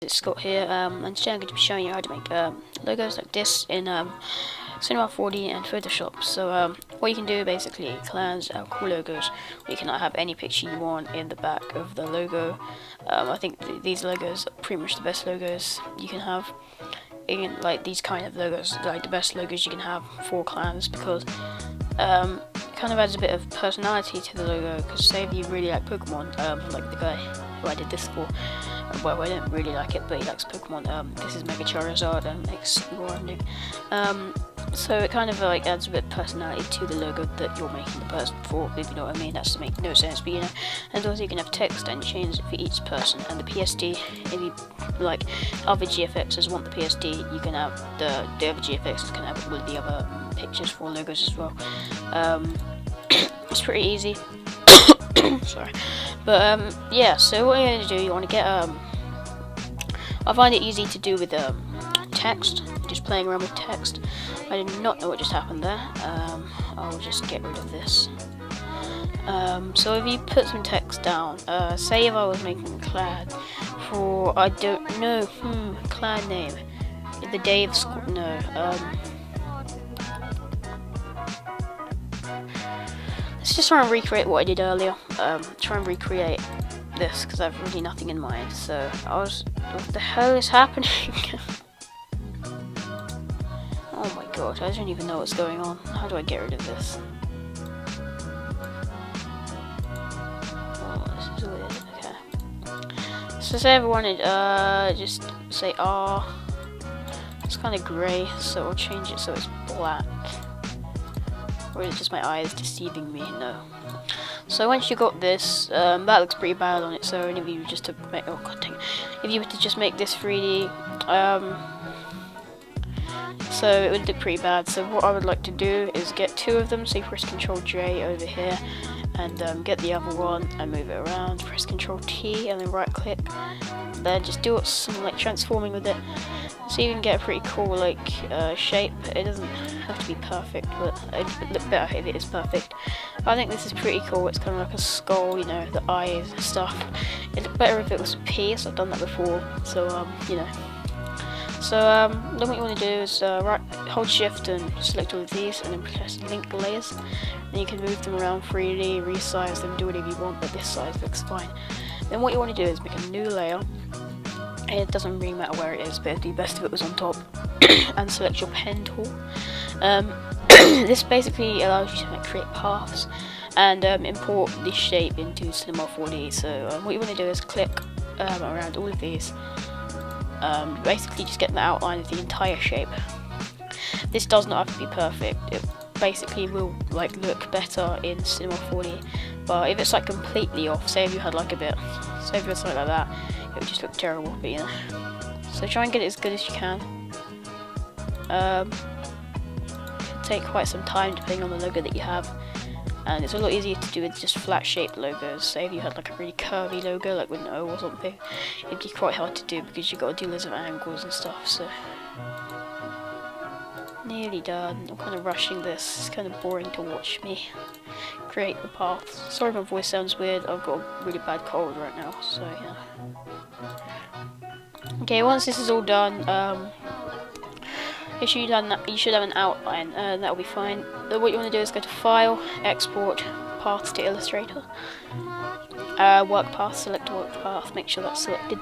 It's Scott here, and today I'm going to be showing you how to make logos like this in Cinema 4D and Photoshop. So what you can do basically, clans cool logos. You can have any picture you want in the back of the logo. I think these logos are pretty much the best logos you can have. Like these kind of logos, like the best logos you can have for clans, because it kind of adds a bit of personality to the logo. Because say if you really like Pokemon, like the guy who I did this for. Well, I don't really like it, but he likes Pokemon. This is Mega Charizard and makes Roaring. So it kind of like adds a bit of personality to the logo that you're making the person for, if you know what I mean. That's to make no sense, but you know. And also you can have text and change it for each person. And the PSD, if you like other GFXs want the PSD, you can have the other GFXs can have all the other pictures for logos as well. It's pretty easy. Sorry, but yeah. So what you're going to do, you want to get I find it easy to do with text, just playing around with text. I did not know what just happened there. I'll just get rid of this. So if you put some text down, say if I was making a clan for, I don't know, clan name, the day of school, no, let's just try and recreate what I did earlier. Try and recreate this because I have really nothing in mind. So what the hell is happening? Oh my god, I don't even know what's going on. How do I get rid of this? Oh, this is weird. Okay. So say I wanted, just say R. It's kind of grey, so I'll change it so it's black. Or is it just my eyes deceiving me? No. So once you got this, that looks pretty bad on its own. If you were just to make, oh god dang, if you were to just make this 3D, so it would look pretty bad. So what I would like to do is get two of them. So you press Ctrl J over here, and get the other one and move it around. Press Ctrl T and then right click. Then just do some like transforming with it. So you can get a pretty cool like shape. It doesn't have to be perfect, but it would look better if it is perfect. But I think this is pretty cool. It's kind of like a skull, you know, the eyes and stuff. It'd look better if it was a P, so I've done that before. So you know. So then what you want to do is hold Shift and select all of these, and then press Link Layers. And you can move them around 3D, resize them, do whatever you want, but this size looks fine. Then what you want to do is make a new layer. It doesn't really matter where it is, but it'd be best if it was on top. And select your pen tool. This basically allows you to create paths and import this shape into Cinema 4D. So what you want to do is click around all of these. Basically just get the outline of the entire shape. This does not have to be perfect. It basically will like look better in Cinema 4D. But if it's like completely off, say if you had like a bit, say if it was something like that, it would just look terrible, but you know. So try and get it as good as you can. It'll take quite some time depending on the logo that you have. And it's a lot easier to do with just flat shaped logos. Say if you had like a really curvy logo, like with an O or something, it'd be quite hard to do because you've got to do loads of angles and stuff, so. Nearly done. I'm kind of rushing this. It's kind of boring to watch me create the paths. Sorry if my voice sounds weird. I've got a really bad cold right now, so yeah. Okay, once this is all done, you should have an outline, and that'll be fine. Then what you want to do is go to File, Export, Paths to Illustrator. Work path, select work path, make sure that's selected.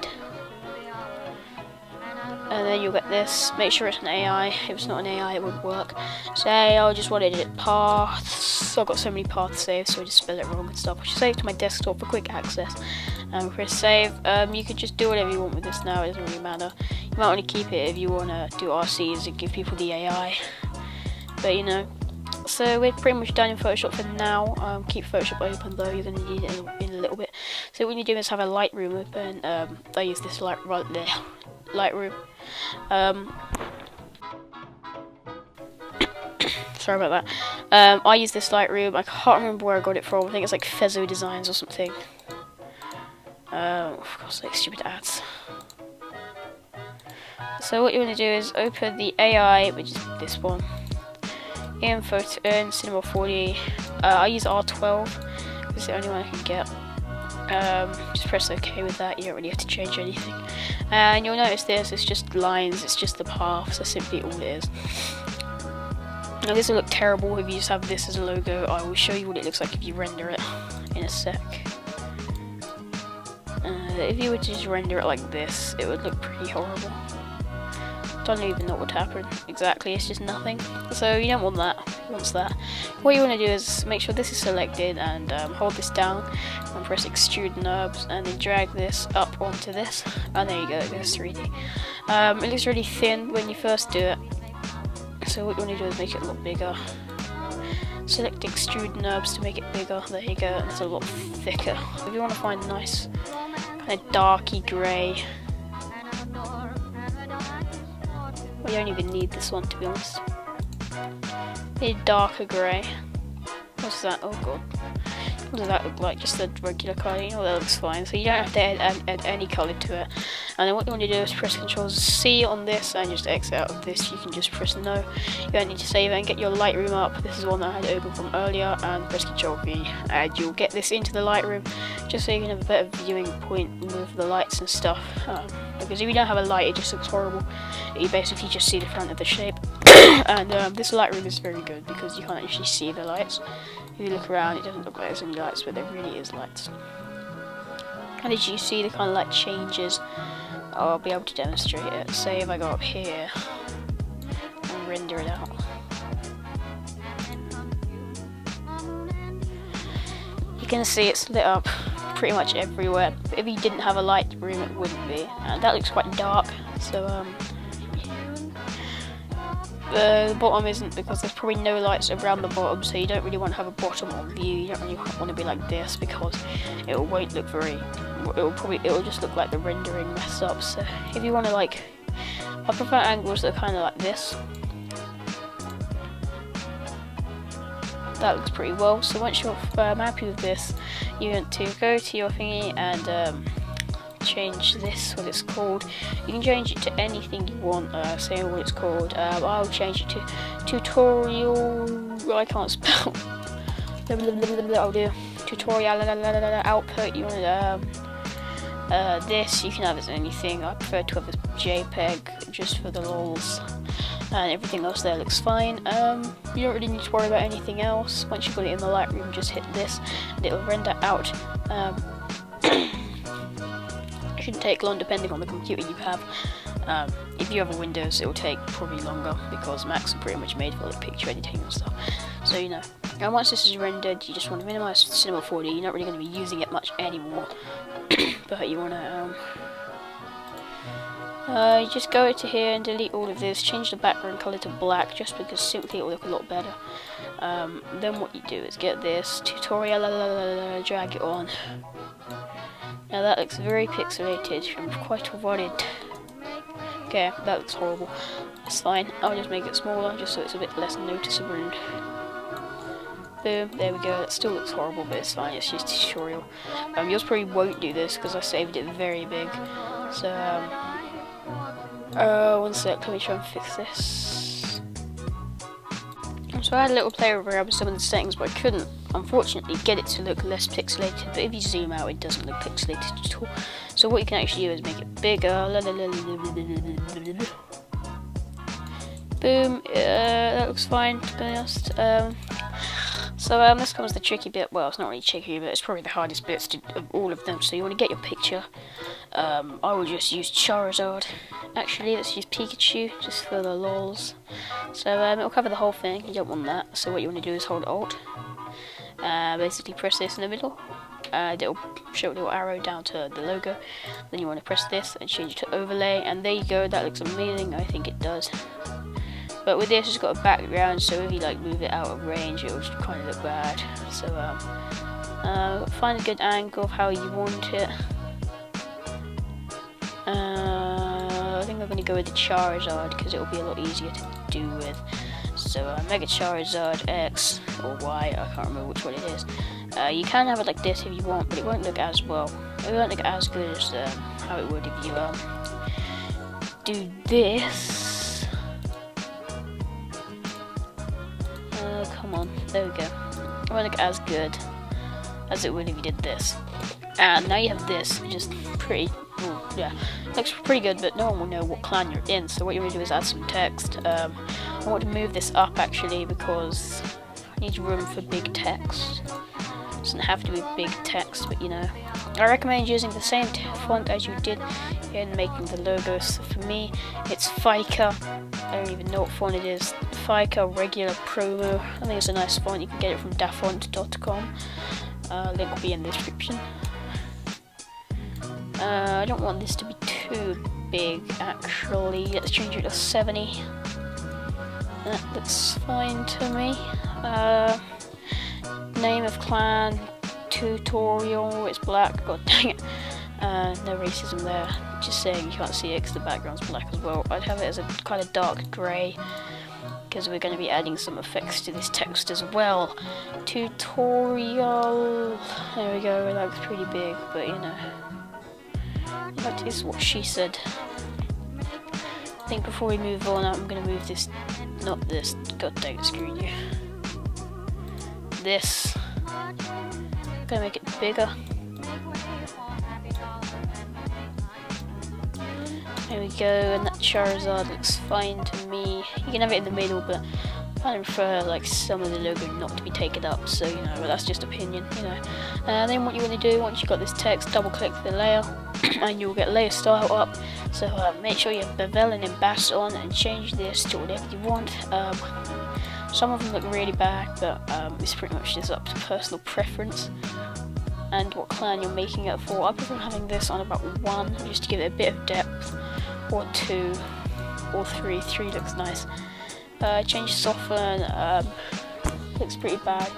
And then you'll get this. Make sure it's an AI. If it's not an AI, it won't work. Say I just wanted it paths. I've got so many paths saved, so I just spell it wrong and stuff. I should save to my desktop for quick access. And press save. You can just do whatever you want with this now. It doesn't really matter. You might want to keep it if you want to do RCs and give people the AI. But you know. So we're pretty much done in Photoshop for now. Keep Photoshop open though. You're going to need it in a little bit. So what you do is have a Lightroom open. I use this Lightroom. Sorry about that. I use this Lightroom. I can't remember where I got it from. I think it's like Fezzo Designs or something. Of course, like stupid ads. So what you want to do is open the AI, which is this one, in Cinema 4D. I use R12. It's the only one I can get. Just press OK with that. You don't really have to change anything. And you'll notice this, it's just lines, it's just the path, so simply all it is. Now this will look terrible if you just have this as a logo. I will show you what it looks like if you render it in a sec. If you were to just render it like this, it would look pretty horrible. Don't even know what would happen exactly, it's just nothing. So you don't want that, you want that. What you want to do is make sure this is selected and hold this down and press extrude NURBS and then drag this up onto this, and there you go, it goes 3D. It looks really thin when you first do it, so what you want to do is make it a lot bigger. Select extrude NURBS to make it bigger, there you go, and it's a lot thicker. If you want to find a nice kind of darky grey, well, you don't even need this one to be honest. Need a darker grey. What's that? Oh god. What does that look like? Just a regular colour? You know, that looks fine. So you don't have to add any colour to it. And then what you want to do is press Ctrl C on this and just exit out of this. You can just press no. You don't need to save it and get your Lightroom up. This is one that I had open from earlier, and press Ctrl V. And you'll get this into the Lightroom just so you can have a better viewing point with the lights and stuff. Because if you don't have a light, it just looks horrible. You basically just see the front of the shape. And this Lightroom is very good because you can't actually see the lights. If you look around, it doesn't look like there's any lights, but there really is lights. And as you see, the kind of light changes. I'll be able to demonstrate it. Say if I go up here and render it out. You can see it's lit up pretty much everywhere. If you didn't have a Lightroom, it wouldn't be. And that looks quite dark, so the bottom isn't, because there's probably no lights around the bottom, so you don't really want to have a bottom on view. You don't really want to be like this because it won't look very. It will just look like the rendering messed up. So if you want to I prefer angles that are kind of like this. That looks pretty well. So once you're happy with this, you want to go to your thingy and change this, what it's called. You can change it to anything you want, say what it's called. I'll change it to tutorial, I can't spell. I'll do tutorial output. You want this, you can have it as anything. I prefer to have a JPEG just for the lols, and everything else there looks fine. You don't really need to worry about anything else. Once you've got it in the Lightroom, just hit this and it'll render out. It shouldn't take long depending on the computer you have. If you have a Windows, it will take probably longer because Macs are pretty much made for picture editing and stuff. So you know. And once this is rendered, you just want to minimize Cinema 4D. You're not really going to be using it much anymore, but you want to you just go to here and delete all of this. Change the background color to black, just because simply it will look a lot better. Then what you do is get this tutorial, drag it on. Now that looks very pixelated and quite worried. Okay, that looks horrible. That's fine. I'll just make it smaller, just so it's a bit less noticeable. Boom, there we go. That still looks horrible, but it's fine. It's just a tutorial. Yours probably won't do this because I saved it very big. So, one sec. Let me try and fix this. So I had a little play around with some of the settings, but I couldn't, unfortunately, get it to look less pixelated. But if you zoom out, it doesn't look pixelated at all. So what you can actually do is make it bigger. Boom. That looks fine, to be honest. So this comes the tricky bit. Well, it's not really tricky, but it's probably the hardest bits of all of them. So you want to get your picture. I will just use Charizard. Actually, let's use Pikachu just for the lols. So it'll cover the whole thing. You don't want that. So what you want to do is hold Alt. Basically press this in the middle. It'll show a little arrow down to the logo. Then you want to press this and change it to overlay. And there you go. That looks amazing. I think it does. But with this, it's got a background, so if you move it out of range, it will just kind of look bad. So find a good angle of how you want it. I think I'm going to go with the Charizard because it will be a lot easier to do with. So Mega Charizard X or Y, I can't remember which one it is. You can have it like this if you want, but it won't look as well. It won't look as good as how it would if you do this. Come on, there we go. It won't look as good as it would if you did this. And now you have this, which is pretty yeah, looks pretty good, but no one will know what clan you're in. So what you want to do is add some text. I want to move this up actually because I need room for big text. It doesn't have to be big text, but you know, I recommend using the same font as you did in making the logo. So for me, it's FICA. I don't even know what font it is. FICA Regular Promo. I think it's a nice font. You can get it from dafont.com. Link will be in the description. I don't want this to be too big actually. Let's change it to 70. That looks fine to me. Name of clan, tutorial, it's black, god dang it. No racism there, just saying you can't see it because the background's black as well. I'd have it as a kind of dark grey because we're going to be adding some effects to this text as well. Tutorial, there we go, that looks pretty big, but you know, that is what she said. I think before we move on, I'm going to move this, not this, god dang it, screw you. This, I'm going to make it bigger. There we go, and that Charizard looks fine to me. You can have it in the middle, but I kind of prefer like some of the logo not to be taken up, so you know, but that's just opinion, you know. Then what you want to do, once you've got this text, double click the layer, and you'll get layer style up. So make sure you have bevel and emboss on, and change this to whatever you want. Some of them look really bad, but it's pretty much just up to personal preference and what clan you're making it for. I prefer having this on about 1, just to give it a bit of depth, or 2, or 3. 3 looks nice. Change soften, looks pretty bad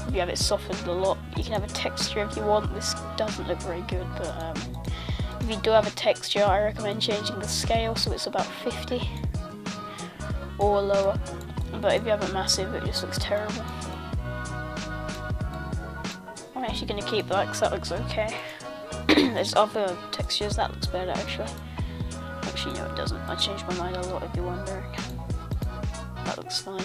if you have it softened a lot. You can have a texture if you want. This doesn't look very good, but if you do have a texture, I recommend changing the scale so it's about 50 or lower. But if you have it massive, it just looks terrible. I'm actually going to keep that because that looks okay. There's other textures that looks better actually. Actually, no, it doesn't. I changed my mind a lot if you're wondering. That looks fine.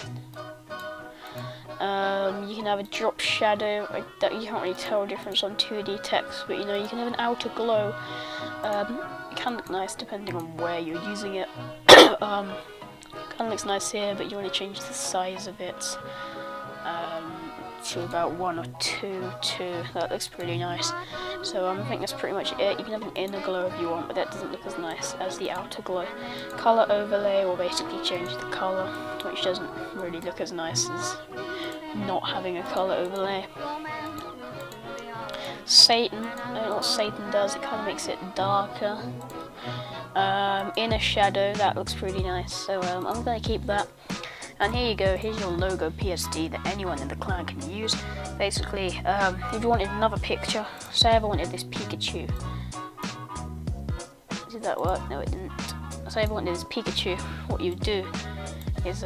You can have a drop shadow. That you can't really tell a difference on 2D text, but you know, you can have an outer glow. It can look nice depending on where you're using it. Kind of looks nice here, but you want to change the size of it to about 1 or 2. That looks pretty nice. So I think that's pretty much it. You can have an inner glow if you want, but that doesn't look as nice as the outer glow. Color overlay will basically change the color, which doesn't really look as nice as not having a color overlay. Satan, I don't know what Satan does, it kind of makes it darker. Inner shadow, that looks pretty nice, so I'm going to keep that. And here you go, here's your logo PSD that anyone in the clan can use. Basically, if you wanted another picture, say I wanted this Pikachu. Did that work? No, it didn't. Say I wanted this Pikachu, what you do is,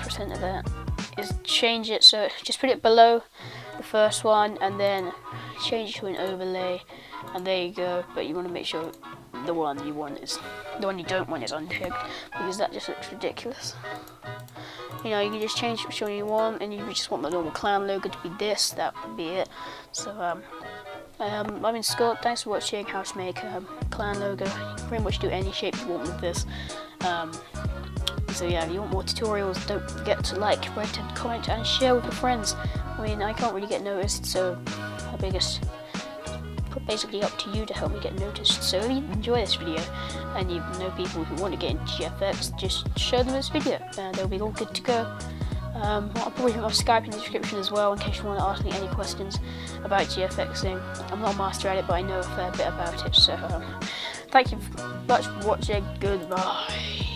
percent of that, is change it, so just put it below the first one, and then change it to an overlay, and there you go. But you want to make sure the one you want is, the one you don't want is unchecked, because that just looks ridiculous. You know, you can just change which one you want, and if you just want the normal clan logo to be this, that would be it. So, I've been Scott, thanks for watching how to make a clan logo. You can pretty much do any shape you want with this. So yeah, if you want more tutorials, don't forget to like, rate and comment and share with your friends. I mean, I can't really get noticed, so I think it's basically up to you to help me get noticed. So if you enjoy this video and you know people who want to get into GFX, just show them this video and they'll be all good to go. I'll probably put my Skype in the description as well in case you want to ask me any questions about GFXing. I'm not a master at it, but I know a fair bit about it. So thank you much for watching. Goodbye.